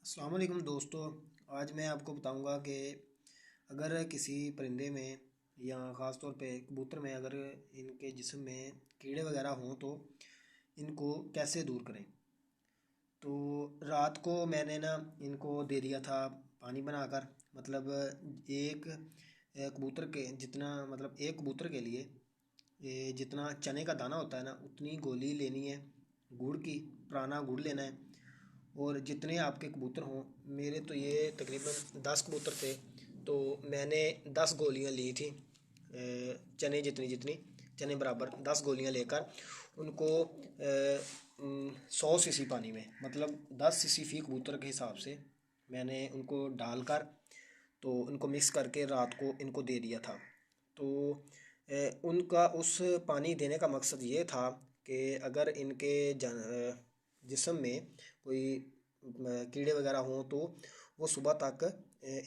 अस्सलाम वालेकुम दोस्तों। आज मैं आपको बताऊंगा कि अगर किसी परिंदे में या ख़ास तौर पे कबूतर में अगर इनके जिस्म में कीड़े वगैरह हों तो इनको कैसे दूर करें। तो रात को मैंने ना इनको दे दिया था पानी बनाकर, मतलब एक कबूतर के जितना, मतलब एक कबूतर के लिए ये जितना चने का दाना होता है ना उतनी गोली लेनी है गुड़ की, पुराना गुड़ लेना है। और जितने आपके कबूतर हों, मेरे तो ये तकरीबन 10 कबूतर थे, तो मैंने 10 गोलियां ली थी। चने जितनी जितनी चने बराबर 10 गोलियां लेकर उनको 100 सीसी पानी में, मतलब 10 सीसी फी कबूतर के हिसाब से मैंने उनको डालकर तो उनको मिक्स करके रात को इनको दे दिया था। तो उनका उस पानी देने का मकसद ये था कि अगर इनके जिस्म में कोई कीड़े वगैरह हों तो वो सुबह तक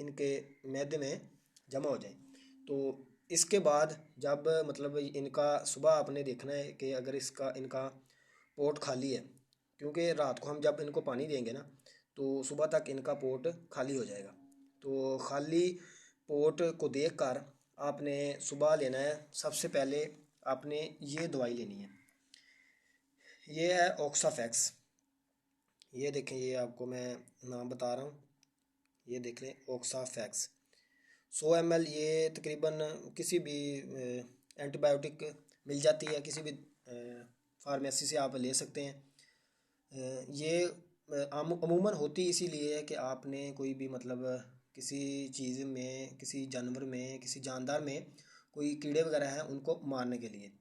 इनके मैदे में जमा हो जाए। तो इसके बाद जब मतलब इनका सुबह आपने देखना है कि अगर इसका इनका पोट खाली है, क्योंकि रात को हम जब इनको पानी देंगे ना तो सुबह तक इनका पोट खाली हो जाएगा। तो खाली पोट को देखकर आपने सुबह लेना है, सबसे पहले आपने ये दवाई लेनी है। ये है ऑक्साफैक्स। ये देखें, ये आपको मैं नाम बता रहा हूँ, ये देख लें ऑक्साफैक्स। 100 ml ये तकरीबन किसी भी एंटीबायोटिक मिल जाती है, किसी भी फार्मेसी से आप ले सकते हैं। ये अमूमन होती इसीलिए है कि आपने कोई भी मतलब किसी चीज़ में, किसी जानवर में, किसी जानदार में कोई कीड़े वगैरह हैं उनको मारने के लिए।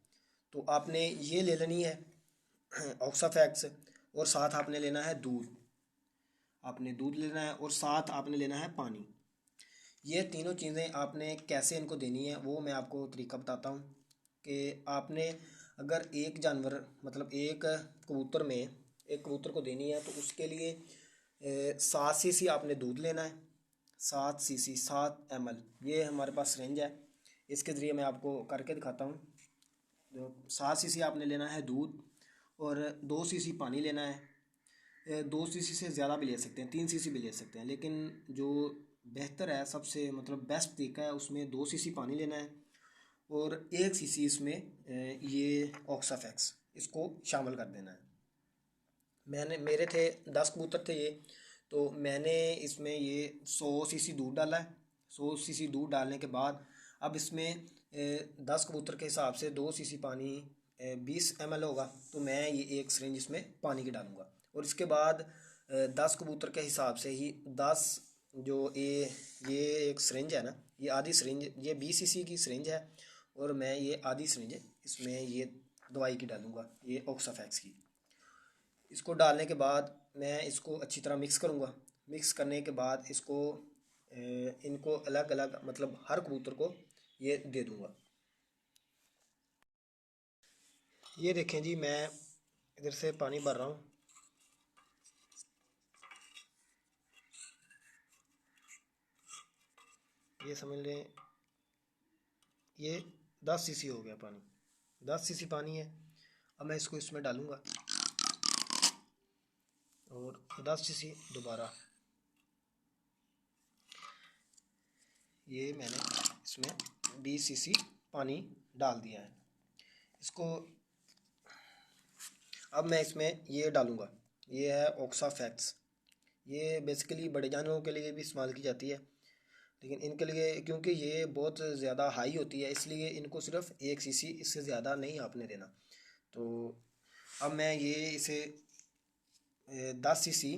तो आपने ये ले लेनी है ऑक्साफैक्स, और साथ आपने लेना है दूध। आपने दूध लेना है और साथ आपने लेना है पानी। ये तीनों चीज़ें आपने कैसे इनको देनी है वो मैं आपको तरीका बताता हूँ। कि आपने अगर एक जानवर, मतलब एक कबूतर में एक कबूतर को देनी है तो उसके लिए 7 सीसी आपने दूध लेना है। 7 सीसी, 7 ml, ये हमारे पास रेंज है। इसके ज़रिए मैं आपको करके दिखाता हूँ। तो 7 सीसी आपने लेना है दूध और 2 सीसी पानी लेना है। 2 सीसी से ज़्यादा भी ले सकते हैं, 3 सीसी भी ले सकते हैं, लेकिन जो बेहतर है, सबसे मतलब बेस्ट तरीका है, उसमें 2 सीसी पानी लेना है और 1 सीसी इसमें ये ऑक्साफैक्स इसको शामिल कर देना है। मैंने मेरे थे 10 कबूतर थे ये, तो मैंने इसमें ये 100 सीसी दूध डाला है। 100 सीसी दूध डालने के बाद अब इसमें 10 कबूतर के हिसाब से 2 सीसी पानी 20 ml होगा, तो मैं ये एक सिरिंज इसमें पानी की डालूंगा। और इसके बाद 10 कबूतर के हिसाब से ही 10, जो ये एक सिरिंज है ना, ये आधी सिरिंज, ये 20 सीसी की सिरिंज है और मैं ये आधी सिरिंज इसमें ये दवाई की डालूंगा, ये ऑक्साफैक्स की। इसको डालने के बाद मैं इसको अच्छी तरह मिक्स करूँगा। मिक्स करने के बाद इसको इनको अलग अलग, मतलब हर कबूतर को ये दे दूँगा। ये देखें जी, मैं इधर से पानी भर रहा हूँ। ये समझ लें ये 10 सीसी हो गया पानी, 10 सीसी पानी है। अब मैं इसको इसमें डालूँगा और 10 सीसी दोबारा, ये मैंने इसमें 20 सीसी पानी डाल दिया है। इसको अब मैं इसमें ये डालूँगा, ये है ऑक्साफैक्स। ये बेसिकली बड़े जानवरों के लिए भी इस्तेमाल की जाती है, लेकिन इनके लिए क्योंकि ये बहुत ज़्यादा हाई होती है इसलिए इनको सिर्फ 1 सीसी, इससे ज़्यादा नहीं आपने देना। तो अब मैं ये इसे 10 सीसी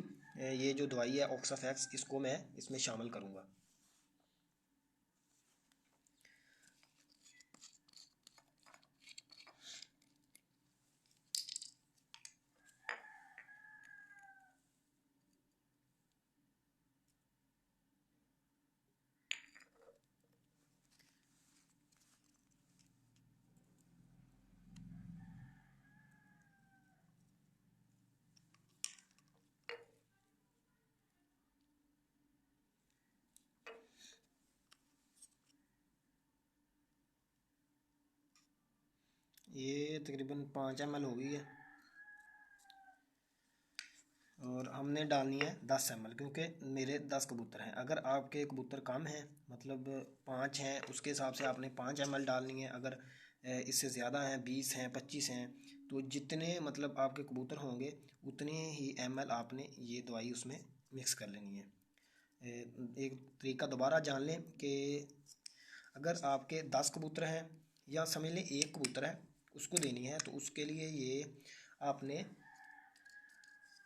ये जो दवाई है ऑक्साफैक्स, इसको मैं इसमें शामिल करूँगा। ये तकरीबन 5 ml हो गई है और हमने डालनी है 10 ml, क्योंकि मेरे 10 कबूतर हैं। अगर आपके कबूतर कम हैं, मतलब 5 हैं, उसके हिसाब से आपने 5 ml डालनी है। अगर इससे ज़्यादा हैं, 20 हैं, 25 हैं, तो जितने मतलब आपके कबूतर होंगे उतने ही ml आपने ये दवाई उसमें मिक्स कर लेनी है। एक तरीका दोबारा जान लें कि अगर आपके 10 कबूतर हैं या समझ लें 1 कबूतर है, उसको देनी है, तो उसके लिए ये आपने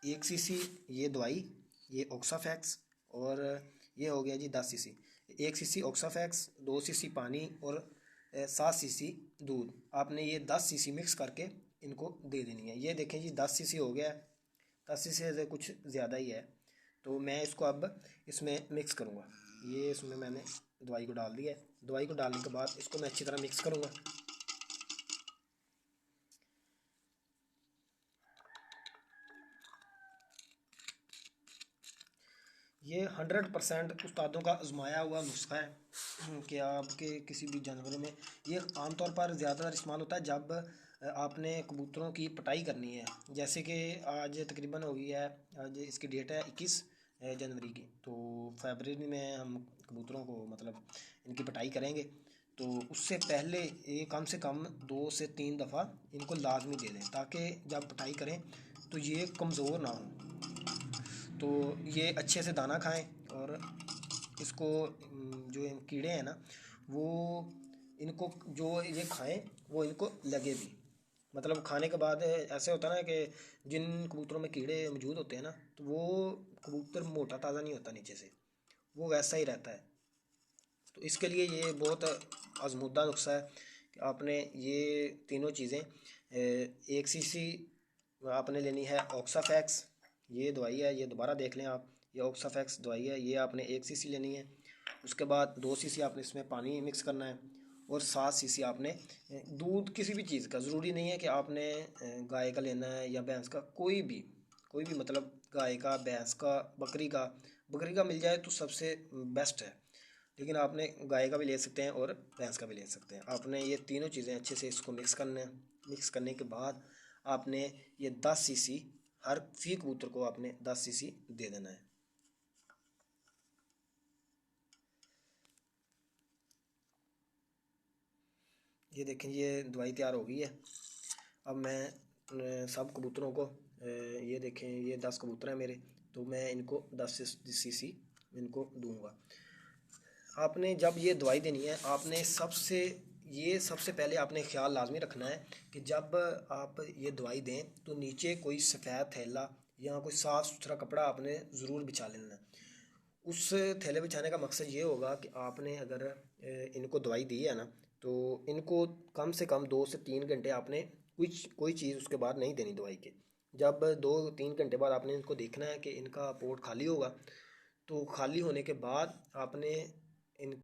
1 cc ये दवाई, ये ऑक्साफैक्स, और ये हो गया जी 10 cc। 1 cc ऑक्साफैक्स, 2 cc पानी और 7 cc दूध, आपने ये 10 cc मिक्स करके इनको दे देनी है। ये देखें जी 10 cc हो गया है, 10 cc से कुछ ज़्यादा ही है। तो मैं इसको अब इसमें मिक्स करूँगा। ये इसमें मैंने दवाई को डाल दिया है। दवाई को डालने के बाद इसको मैं अच्छी तरह मिक्स करूँगा। ये 100% उस्तादों का आजमाया हुआ नुस्खा है कि आपके किसी भी जानवरों में, ये आमतौर पर ज़्यादातर इस्तेमाल होता है जब आपने कबूतरों की पटाई करनी है। जैसे कि आज तकरीबन हो गई है, आज इसकी डेट है 21 जनवरी की, तो फरवरी में हम कबूतरों को मतलब इनकी पटाई करेंगे। तो उससे पहले ये कम से कम 2 से 3 दफ़ा इनको लाजमी दे दें, ताकि जब पटाई करें तो ये कमज़ोर ना हो। तो ये अच्छे से दाना खाएं, और इसको जो कीड़े हैं ना, वो इनको जो ये खाएं वो इनको लगे भी। मतलब खाने के बाद ऐसे होता है ना कि जिन कबूतरों में कीड़े मौजूद होते हैं ना, तो वो कबूतर मोटा ताज़ा नहीं होता नीचे से, वो वैसा ही रहता है। तो इसके लिए ये बहुत आजमूदा नुस्खा है कि आपने ये तीनों चीज़ें 1 cc आपने लेनी है ऑक्साफैक्स, ये दवाई है, ये दोबारा देख लें आप, ये ऑक्साफैक्स दवाई है, ये आपने 1 cc लेनी है। उसके बाद 2 cc आपने इसमें पानी मिक्स करना है, और 7 cc आपने दूध, किसी भी चीज़ का, ज़रूरी नहीं है कि आपने गाय का लेना है या भैंस का, कोई भी मतलब गाय का, भैंस का, बकरी का मिल जाए तो सबसे बेस्ट है। लेकिन आपने गाय का भी ले सकते हैं और भैंस का भी ले सकते हैं। आपने ये तीनों चीज़ें अच्छे से इसको मिक्स करना है। मिक्स करने के बाद आपने ये 10 cc हर फी कबूतर को आपने 10 cc दे देना है। ये देखें, ये दवाई तैयार हो गई है। अब मैं सब कबूतरों को ये देखें, ये 10 कबूतर हैं मेरे, तो मैं इनको 10 cc इनको दूंगा। आपने जब ये दवाई देनी है, आपने सबसे पहले आपने ख्याल लाजमी रखना है कि जब आप ये दवाई दें तो नीचे कोई सफ़ेद थैला या कोई साफ़ सुथरा कपड़ा आपने ज़रूर बिछा लेना है। उस थैले बिछाने का मकसद ये होगा कि आपने अगर इनको दवाई दी है ना, तो इनको कम से कम 2 से 3 घंटे आपने कुछ कोई चीज़ उसके बाद नहीं देनी दवाई के। जब 2-3 घंटे बाद आपने इनको देखना है कि इनका पोर्ट खाली होगा, तो खाली होने के बाद आपने इन